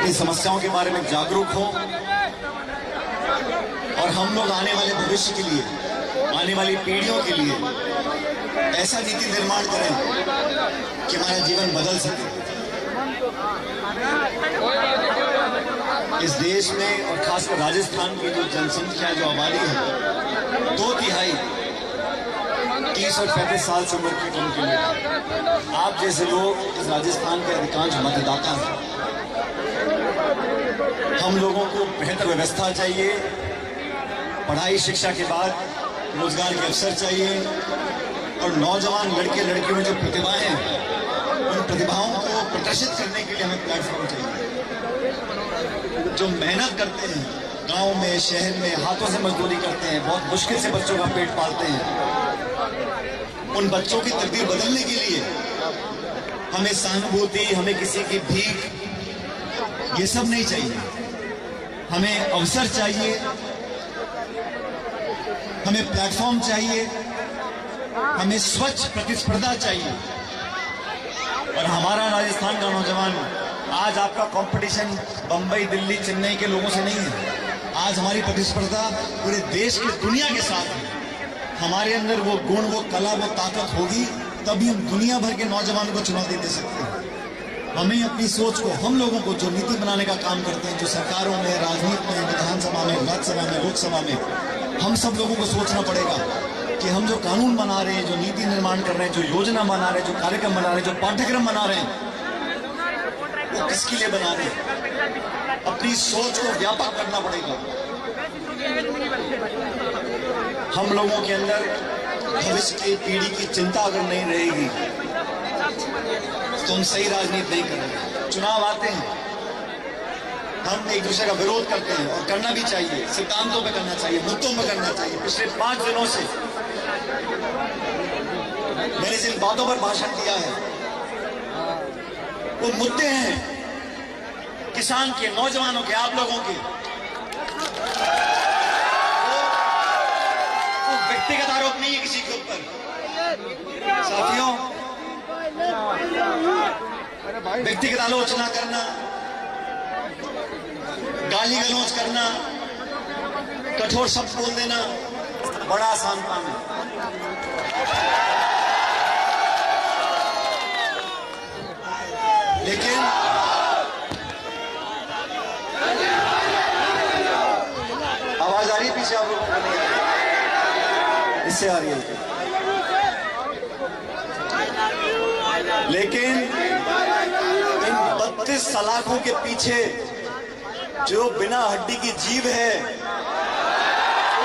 अपनी समस्याओं के बारे में जागरूक हो और हम लोग आने वाले भविष्य के लिए, आने वाली पीढ़ियों के लिए ऐसा नीति निर्माण करें कि हमारा जीवन बदल सके। इस देश में और खासकर राजस्थान की जो जनसंख्या, जो आबादी है, 2/3 30 और 35 साल से उम्र की कम की लोग। आप जैसे लोग इस राजस्थान के अधिकांश मतदाता हैं। हम लोगों को बेहतर व्यवस्था चाहिए, पढ़ाई शिक्षा के बाद रोजगार के अवसर चाहिए और नौजवान लड़के लड़कियों में जो प्रतिभाएं हैं, उन प्रतिभाओं को प्रदर्शित करने के लिए हमें प्लेटफॉर्म चाहिए। जो मेहनत करते हैं, गांव में शहर में हाथों से मजदूरी करते हैं, बहुत मुश्किल से बच्चों का पेट पालते हैं, उन बच्चों की तकदीर बदलने के लिए हमें सहानुभूति, हमें किसी की भीख, ये सब नहीं चाहिए। हमें अवसर चाहिए, हमें प्लेटफॉर्म चाहिए, हमें स्वच्छ प्रतिस्पर्धा चाहिए। और हमारा राजस्थान का नौजवान, आज आपका कंपटीशन बंबई, दिल्ली, चेन्नई के लोगों से नहीं है। आज हमारी प्रतिस्पर्धा पूरे देश की दुनिया के साथ है। हमारे अंदर वो गुण, वो कला, वो ताकत होगी, तभी हम दुनिया भर के नौजवानों को चुनौती दे सकते हैं। हमें अपनी सोच को, हम लोगों को जो नीति बनाने का काम करते हैं, जो सरकारों में, राजनीति में, विधानसभा में, राज्यसभा में, लोकसभा में, हम सब लोगों को सोचना पड़ेगा कि हम जो कानून बना रहे हैं, जो नीति निर्माण कर रहे हैं, जो योजना बना रहे हैं, जो कार्यक्रम बना रहे हैं, जो पाठ्यक्रम बना रहे हैं, वो किसके लिए बना रहे हैं। अपनी सोच को व्यापक करना पड़ेगा। हम लोगों के अंदर भविष्य की पीढ़ी की चिंता अगर नहीं रहेगी तो हम सही राजनीति नहीं करेंगे। चुनाव आते हैं, हम एक दूसरे का विरोध करते हैं और करना भी चाहिए, सिद्धांतों पे करना चाहिए, मुद्दों पे करना चाहिए। पिछले 5 दिनों से मैंने जिन बातों पर भाषण दिया है, वो मुद्दे हैं किसान के, नौजवानों के, आप लोगों के। वो व्यक्तिगत आरोप नहीं है किसी के ऊपर। साथियों, व्यक्तिगत आलोचना करना, गाली गलौज करना, कठोर शब्द बोल देना बड़ा आसान काम है। लेकिन आवाज आ रही है पीछे आप लोगों को? नहीं, इससे आ रही है। लेकिन इन 32 सलाखों के पीछे जो बिना हड्डी की जीभ है,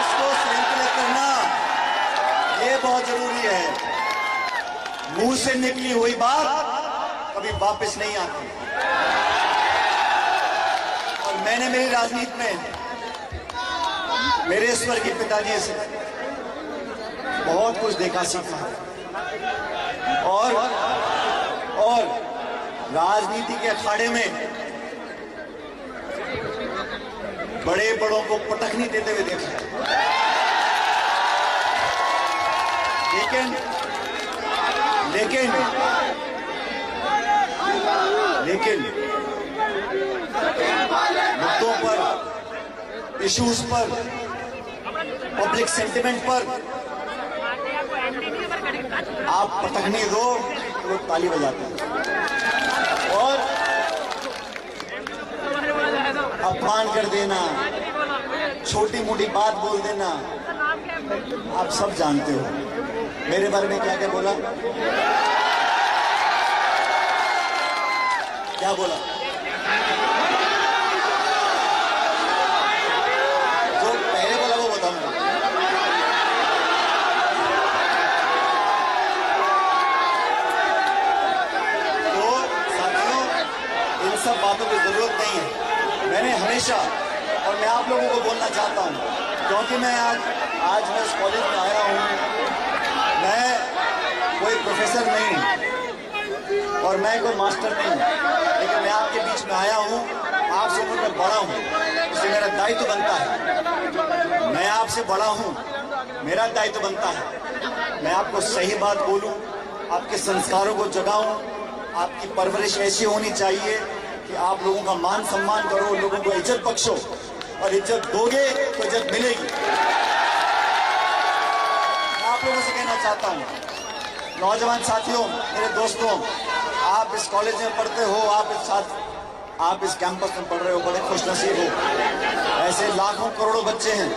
उसको संतुलित करना ये बहुत जरूरी है। मुंह से निकली हुई बात कभी वापस नहीं आती। और मैंने मेरी राजनीति में मेरे स्वर्गीय पिताजी से बहुत कुछ देखा, सीखा है। और राजनीति के अखाड़े में बड़े बड़ों को पटखनी देते हुए देखा है। लेकिन मुद्दों पर, इश्यूज पर, पब्लिक सेंटिमेंट पर आप पटखनी दो तो लोग ताली बजाते हैं, और अपमान कर देना, छोटी मोटी बात बोल देना, आप सब जानते हो मेरे बारे में क्या क्या बोला, क्या बोला। जो पहले बोला वो बताऊंगा। तो साथियों, इन सब बातों की जरूरत नहीं है। मैंने हमेशा, और मैं आप लोगों को बोलना चाहता हूं, क्योंकि मैं आज मैं इस कॉलेज में आया हूं, मैं कोई प्रोफेसर नहीं और मैं कोई मास्टर नहीं, लेकिन मैं आपके बीच में आया हूं, आपसे उम्र में बड़ा हूं, इसलिए मेरा दायित्व बनता है। मैं आपसे बड़ा हूं, मेरा दायित्व बनता है मैं आपको सही बात बोलूं, आपके संस्कारों को जगाऊं। आपकी परवरिश ऐसी होनी चाहिए कि आप लोगों का मान सम्मान करो, लोगों को इज्जत बख्शो, और इज्जत दोगे तो इज्जत मिलेगी। आप लोगों से कहना चाहता हूं, नौजवान साथियों, मेरे दोस्तों, आप इस कॉलेज में पढ़ते हो, आप इस कैंपस में पढ़ रहे हो, बड़े खुशनसीब हो। ऐसे लाखों करोड़ों बच्चे हैं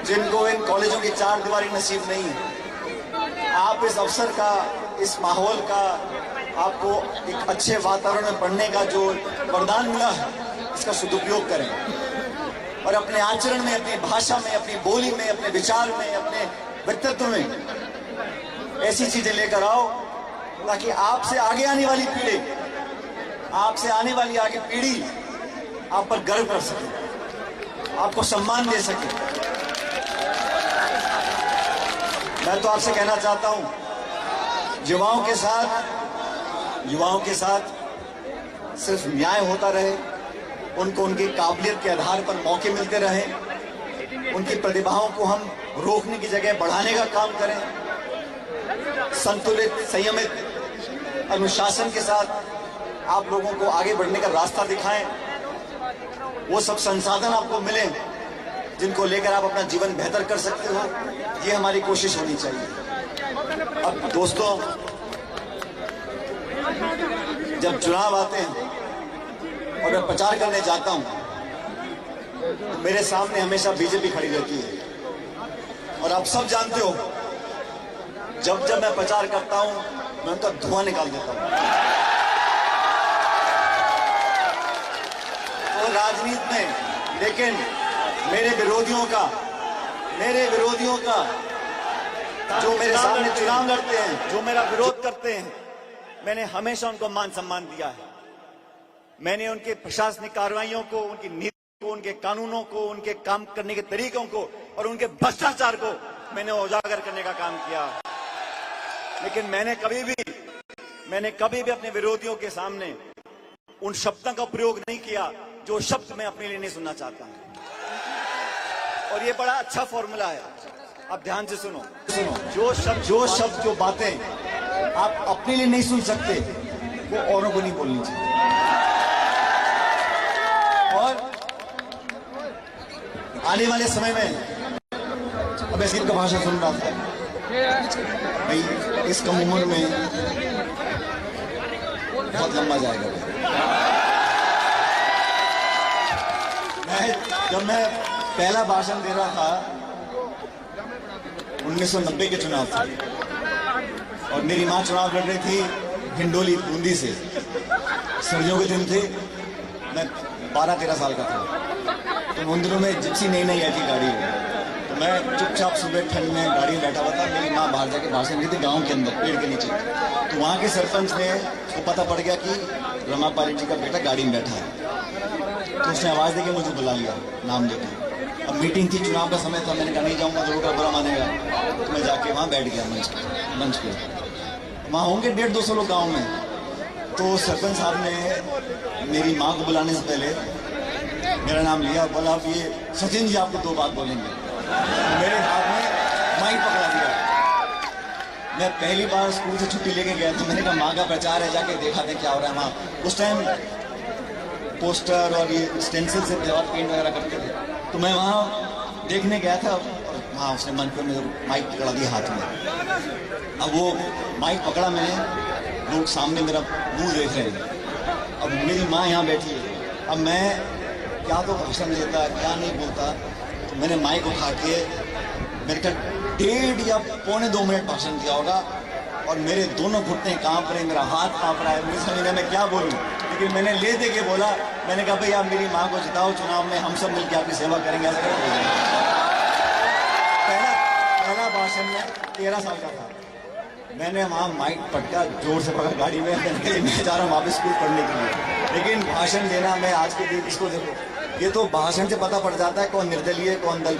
जिनको इन कॉलेजों की चार दीवारी नसीब नहीं है। आप इस अवसर का, इस माहौल का, आपको एक अच्छे वातावरण में पढ़ने का जो वरदान मिला है, इसका सदुपयोग करें और अपने आचरण में, अपनी भाषा में, अपनी बोली में, अपने विचार में, अपने व्यक्तित्व में ऐसी चीजें लेकर आओ ताकि आपसे आगे आने वाली पीढ़ी, आपसे आने वाली आगे पीढ़ी आप पर गर्व कर सके, आपको सम्मान दे सके। मैं तो आपसे कहना चाहता हूं, युवाओं के साथ सिर्फ न्याय होता रहे, उनको उनकी काबिलियत के आधार पर मौके मिलते रहे, उनकी प्रतिभाओं को हम रोकने की जगह बढ़ाने का काम करें, संतुलित, संयमित अनुशासन के साथ आप लोगों को आगे बढ़ने का रास्ता दिखाएं, वो सब संसाधन आपको मिले जिनको लेकर आप अपना जीवन बेहतर कर सकते हो, ये हमारी कोशिश होनी चाहिए। अब दोस्तों, जब चुनाव आते हैं और मैं प्रचार करने जाता हूं तो मेरे सामने हमेशा बीजेपी खड़ी रहती है, और आप सब जानते हो, जब जब मैं प्रचार करता हूं मैं उनका धुआं निकाल देता हूं। तो राजनीति में, लेकिन मेरे विरोधियों का जो मेरे सामने चुनाव लड़ते हैं, जो मेरा विरोध करते हैं, मैंने हमेशा उनको मान सम्मान दिया है। मैंने उनके प्रशासनिक कार्रवाइयों को, उनकी नीति को, उनके कानूनों को, उनके काम करने के तरीकों को और उनके भ्रष्टाचार को मैंने उजागर करने का काम किया। लेकिन मैंने कभी भी अपने विरोधियों के सामने उन शब्दों का प्रयोग नहीं किया जो शब्द मैं अपने लिए नहीं सुनना चाहता हूं। और ये बड़ा अच्छा फॉर्मूला है, आप ध्यान से सुनो। जो शब्द, जो बातें आप अपने लिए नहीं सुन सकते, वो औरों को नहीं बोलनी चाहिए। और आने वाले समय में, अब ऐसी का भाषण सुन रहा था भाई, इस कम उम्र में बहुत लंबा जाएगा। जब मैं पहला भाषण दे रहा था 1990 के चुनाव थे, और मेरी मां चुनाव लड़ रही थी हिंडोली, बूंदी से। सर्दियों के दिन थे, मैं 12-13 साल का था। तो उन दिनों में जिप्सी नई आई थी गाड़ी में, तो मैं चुपचाप सुबह ठंड में गाड़ी में बैठा हुआ था। मेरी माँ बाहर जाके भाषण दी थी गांव के अंदर, पेड़ के नीचे। तो वहाँ के सरपंच ने, उसको पता पड़ गया कि रमापाली जी का बेटा गाड़ी में बैठा है, तो उसने आवाज़ देके मुझे बुला लिया, नाम लेके। अब मीटिंग थी, चुनाव का समय था, मैंने कहा नहीं जाऊँगा तो लोग बुरा मानेगा। तो मैं जाके वहाँ बैठ गया मंच पे। वहाँ होंगे 150-200 लोग गाँव में। तो सरपंच साहब ने मेरी माँ को बुलाने से पहले मेरा नाम लिया, बोला अब ये सचिन जी आपको 2 बात बोलेंगे। तो मेरे हाथ में माइक पकड़ा दिया। मैं पहली बार स्कूल से छुट्टी लेके गया था, मैंने कहा माँ का प्रचार है, जाके देखा था क्या हो रहा है वहाँ। उस टाइम पोस्टर और ये स्टेंसिल से जवाब पेंट वगैरह करते थे। तो मैं वहाँ देखने गया था, और वहाँ उसने मन पे मुझे माइक पकड़ा दिया हाथ में। अब वो माइक पकड़ा मैंने, लोग सामने मेरा मुंह देख रहे हैं। अब मेरी माँ यहाँ बैठी है, अब मैं क्या तो भाषण देता, क्या नहीं बोलता। तो मैंने माइक उठा के मेरे का 1.5 या 2.25 मिनट भाषण दिया होगा, और मेरे दोनों घुटने कांप रहे, मेरा हाथ कांप रहा है, मुझे समझ नहीं मैं क्या बोलूँ। लेकिन मैंने ले दे के बोला, मैंने कहा भाई आप मेरी माँ को जिताओ चुनाव में, हम सब मिलकर आपकी सेवा करेंगे। ऐसा पहला भाषण में 13 साल का था, मैंने वहाँ माइक पटका, जोर से पकड़ा गाड़ी में, मैं जा रहा हूँ वापस स्कूल पढ़ने के लिए। लेकिन भाषण देना, मैं आज के दिन इसको देखो, ये तो भाषण से पता पड़ जाता है कौन निर्दलीय है, कौन दल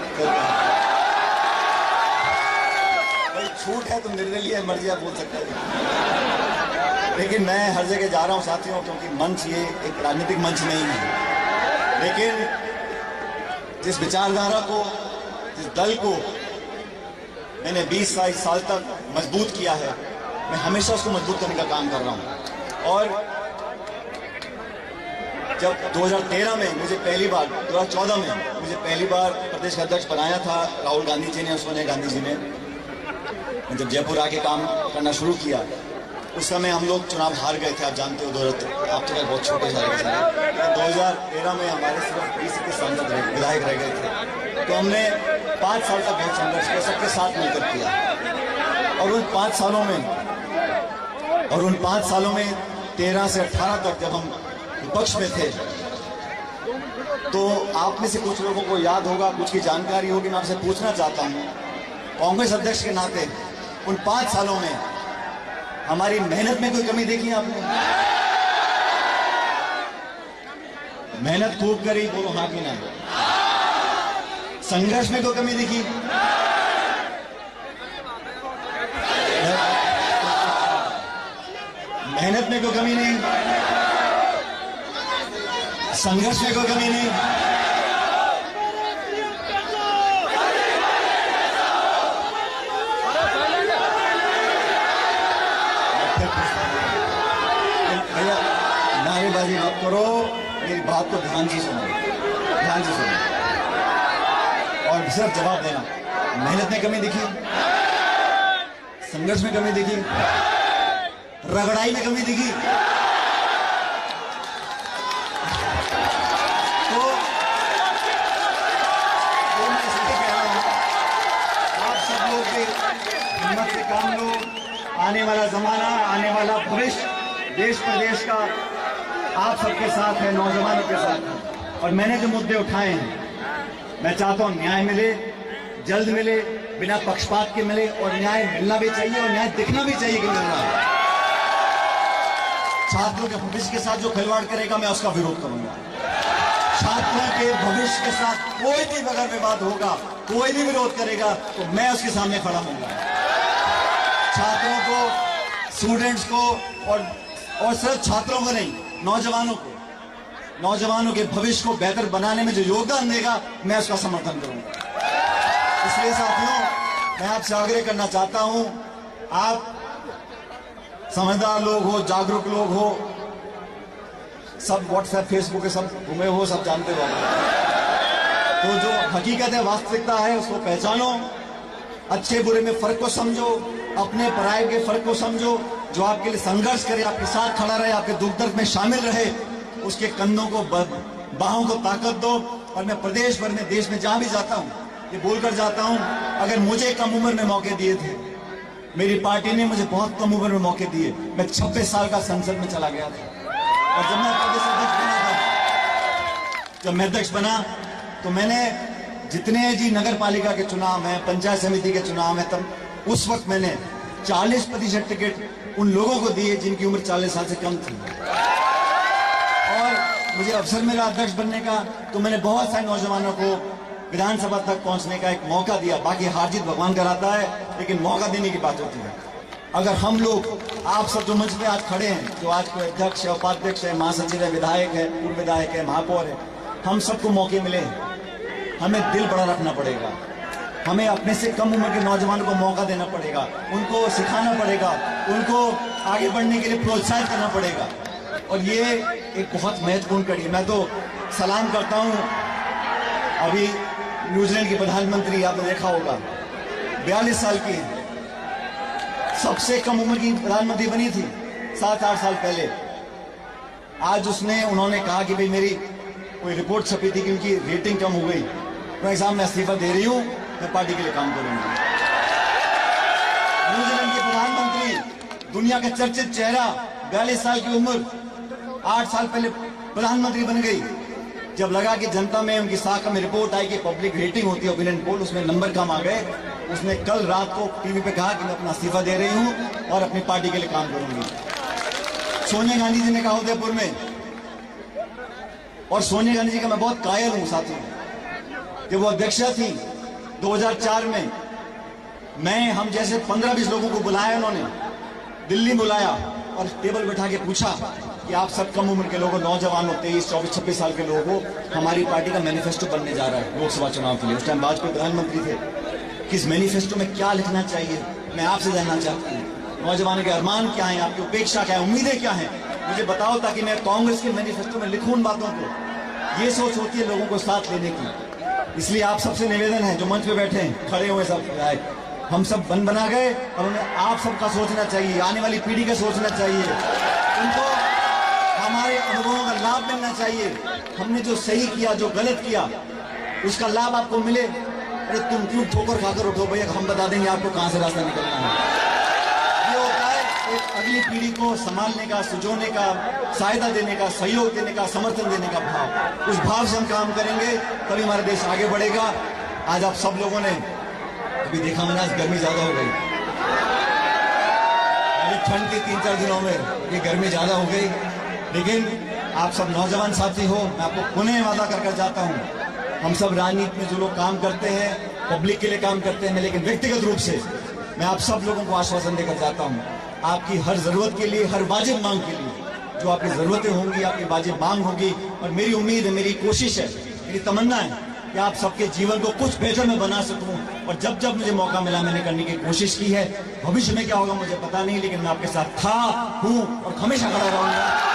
भाई छूट है तो निर्दलीय मर्जी आप बोल सकते हैं। लेकिन मैं हर जगह जा रहा हूँ साथियों, क्योंकि मंच ये एक राजनीतिक मंच नहीं है। लेकिन जिस विचारधारा को, जिस दल को मैंने 20 साल तक मजबूत किया है, मैं हमेशा उसको मजबूत करने का काम कर रहा हूँ। और जब 2013 में मुझे पहली बार 2014 में मुझे पहली बार प्रदेश का अध्यक्ष बनाया था राहुल गांधी जी ने, सोनिया गांधी जी ने, जब जयपुर आके काम करना शुरू किया उस समय हम लोग चुनाव हार गए थे। आप जानते हो, आप तो बहुत छोटे थे। 2013 में हमारे सिर्फ 20 के सांसद विधायक रह गए थे, तो हमने 5 साल तक बहुत संघर्ष किया, सबके साथ मिलकर किया। और उन 5 सालों में 13 से 18 तक जब हम विपक्ष में थे, तो आप में से कुछ लोगों को याद होगा, कुछ की जानकारी होगी, मैं आपसे पूछना चाहता हूं, कांग्रेस अध्यक्ष के नाते उन 5 सालों में हमारी मेहनत में कोई कमी देखी आपने? मेहनत खूब करी, बोलो हाँ कि ना? संघर्ष में कोई कमी देखी? मेहनत में कोई कमी नहीं, संघर्ष में कोई कमी नहीं। भैया नारेबाजी मत करो, मेरी बात को ध्यान से सुनो, ध्यान से सुनो और सिर्फ जवाब देना। मेहनत में कमी दिखी, संघर्ष में कमी दिखी, रगड़ाई में कमी दिखी, तो मैं इसलिए कह रहा हूं, आप सब लोग भी हिम्मत से काम लो। आने वाला जमाना, आने वाला भविष्य देश प्रदेश का आप सबके साथ है, नौजवानों के साथ है। और मैंने जो मुद्दे उठाए हैं, मैं चाहता हूं न्याय मिले, जल्द मिले, बिना पक्षपात के मिले, और न्याय मिलना भी चाहिए और न्याय दिखना भी चाहिए कि मिल रहा है। छात्रों के भविष्य के साथ जो खिलवाड़ करेगा, मैं उसका विरोध करूंगा। छात्रों के भविष्य के साथ कोई भी अगर विवाद होगा, कोई भी विरोध करेगा, तो मैं उसके सामने खड़ा होऊंगा। छात्रों को, स्टूडेंट्स को, और सिर्फ छात्रों को नहीं, नौजवानों के भविष्य को बेहतर बनाने में जो योगदान देगा, मैं उसका समर्थन करूंगा। इसलिए साथियों, मैं आपसे आग्रह करना चाहता हूं, आप समझदार लोग हो, जागरूक लोग हो, सब व्हाट्सएप फेसबुक के सब घूमे हो, सब जानते हो, तो जो हकीकत है, वास्तविकता है, उसको पहचानो, अच्छे बुरे में फर्क को समझो, अपने पराये के फर्क को समझो। जो आपके लिए संघर्ष करे, आपके साथ खड़ा रहे, आपके दुख दर्द में शामिल रहे, उसके कंधों को, बाहों को ताकत दो। और मैं प्रदेश भर में, देश में जहां भी जाता हूं, ये बोलकर जाता हूं, अगर मुझे कम उम्र में मौके दिए थे, मेरी पार्टी ने मुझे बहुत कम उम्र में मौके दिए, मैं 26 साल का संसद में चला गया था। और जब मैं प्रदेश अध्यक्ष बना था, जब मैं अध्यक्ष बना, तो मैंने जितने जी नगर पालिका के चुनाव हैं, पंचायत समिति के चुनाव हैं, तब उस वक्त मैंने 40% टिकट उन लोगों को दिए जिनकी उम्र 40 साल से कम थी। और मुझे अवसर मिला अध्यक्ष बनने का, तो मैंने बहुत सारे नौजवानों को विधानसभा तक पहुंचने का एक मौका दिया। बाकी हार जीत भगवान कराता है, लेकिन मौका देने की बात होती है। अगर हम लोग, आप सब जो मंच पे आज खड़े हैं, जो आज कोई अध्यक्ष है, उपाध्यक्ष है, महासचिव है, विधायक है, पूर्व विधायक है, महापौर है, हम सबको मौके मिले हैं। हमें दिल बड़ा रखना पड़ेगा, हमें अपने से कम उम्र के नौजवानों को मौका देना पड़ेगा, उनको सिखाना पड़ेगा, उनको आगे बढ़ने के लिए प्रोत्साहित करना पड़ेगा। और ये एक बहुत महत्वपूर्ण कड़ी है। मैं तो सलाम करता हूं, अभी न्यूजीलैंड की प्रधानमंत्री, आपने देखा होगा, 42 साल की, सबसे कम उम्र की प्रधानमंत्री बनी थी 7-8 साल पहले। आज उन्होंने कहा कि भाई मेरी कोई रिपोर्ट छपी थी कि उनकी रेटिंग कम हो गई, मैं साहब मैं इस्तीफा दे रही हूं, मैं पार्टी के लिए काम करूंगा। न्यूजीलैंड की प्रधानमंत्री, दुनिया का चर्चित चेहरा, 42 साल की उम्र, 8 साल पहले प्रधानमंत्री बन गई। जब लगा कि जनता में उनकी साख में रिपोर्ट आई कि पब्लिक रेटिंग होती है, ओपिनियन पोल, उसमें नंबर कम आ गए, उसने कल रात को टीवी पे कहा कि मैं अपना इस्तीफा दे रही हूं और अपनी पार्टी के लिए काम करूंगी। सोनिया गांधी जी ने कहा उदयपुर में, और सोनिया गांधी जी का मैं बहुत कायल हूं साथियों, कि वो अध्यक्षा थी 2004 में, हम जैसे 15-20 लोगों को बुलाया, उन्होंने दिल्ली बुलाया और टेबल बैठा के पूछा कि आप सब कम उम्र के लोगों, नौजवान हो, 23, 24, 26 साल के लोगों को हमारी पार्टी का मैनिफेस्टो बनने जा रहा है लोकसभा चुनाव के लिए। उस टाइम वाजपेयी प्रधानमंत्री थे, कि इस मैनिफेस्टो में क्या लिखना चाहिए, मैं आपसे जानना चाहता हूँ। नौजवानों के अरमान क्या है, आपकी उपेक्षा क्या है, उम्मीदें क्या है, मुझे बताओ ताकि मैं कांग्रेस के मैनिफेस्टो में लिखूं उन बातों को। ये सोच होती है लोगों को साथ लेने की। इसलिए आप सबसे निवेदन है, जो मंच पे बैठे हैं, खड़े हुए सब आए, हम सब बन बना गए और उन्हें आप सबका सोचना चाहिए, आने वाली पीढ़ी का सोचना चाहिए। उनको हमारे अनुभवों का लाभ मिलना चाहिए। हमने जो सही किया, जो गलत किया, उसका लाभ आपको मिले। अरे तुम क्यों ठोकर खाकर उठो भैया, हम बता देंगे आपको कहां से रास्ता निकलना है। ये होता है एक अगली पीढ़ी को संभालने का, सुजोने का, सहायता देने का, सहयोग देने का, समर्थन देने का भाव। उस भाव से हम काम करेंगे तभी हमारा देश आगे बढ़ेगा। आज आप सब लोगों ने अभी देखा, मैंने आज गर्मी ज्यादा हो गई, ठंड के 3-4 दिनों में ये गर्मी ज्यादा हो गई, लेकिन आप सब नौजवान साथी हो, मैं आपको पुनः वादा कर जाता हूं, हम सब राजनीति में जो लोग काम करते हैं, पब्लिक के लिए काम करते हैं, लेकिन व्यक्तिगत रूप से मैं आप सब लोगों को आश्वासन देकर जाता हूं, आपकी हर जरूरत के लिए, हर वाजिब मांग के लिए, जो आपकी जरूरतें होंगी, आपकी वाजिब मांग होगी। और मेरी उम्मीद है, मेरी कोशिश है, मेरी तमन्ना है कि आप सबके जीवन को कुछ बेहतर मैं बना सकूं। और जब जब मुझे मौका मिला, मैंने करने की कोशिश की है। भविष्य में क्या होगा मुझे पता नहीं, लेकिन मैं आपके साथ था, हूं और हमेशा खड़ा रहूंगा।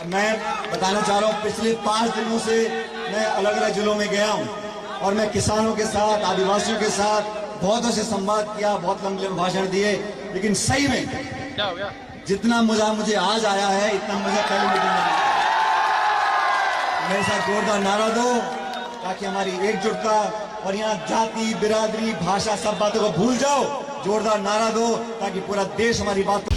मैं बताना चाह रहा हूं, पिछले 5 दिनों से मैं अलग अलग जिलों में गया हूं और मैं किसानों के साथ, आदिवासियों के साथ बहुतों से संवाद किया, बहुत लंबे भाषण दिए, लेकिन सही में जितना मजा मुझे आज आया है, इतना मजा पहले मीटिंग में। मेरे साथ जोरदार नारा दो ताकि हमारी एकजुटता और यहाँ जाति, बिरादरी, भाषा, सब बातों को भूल जाओ। जोरदार नारा दो ताकि पूरा देश हमारी बात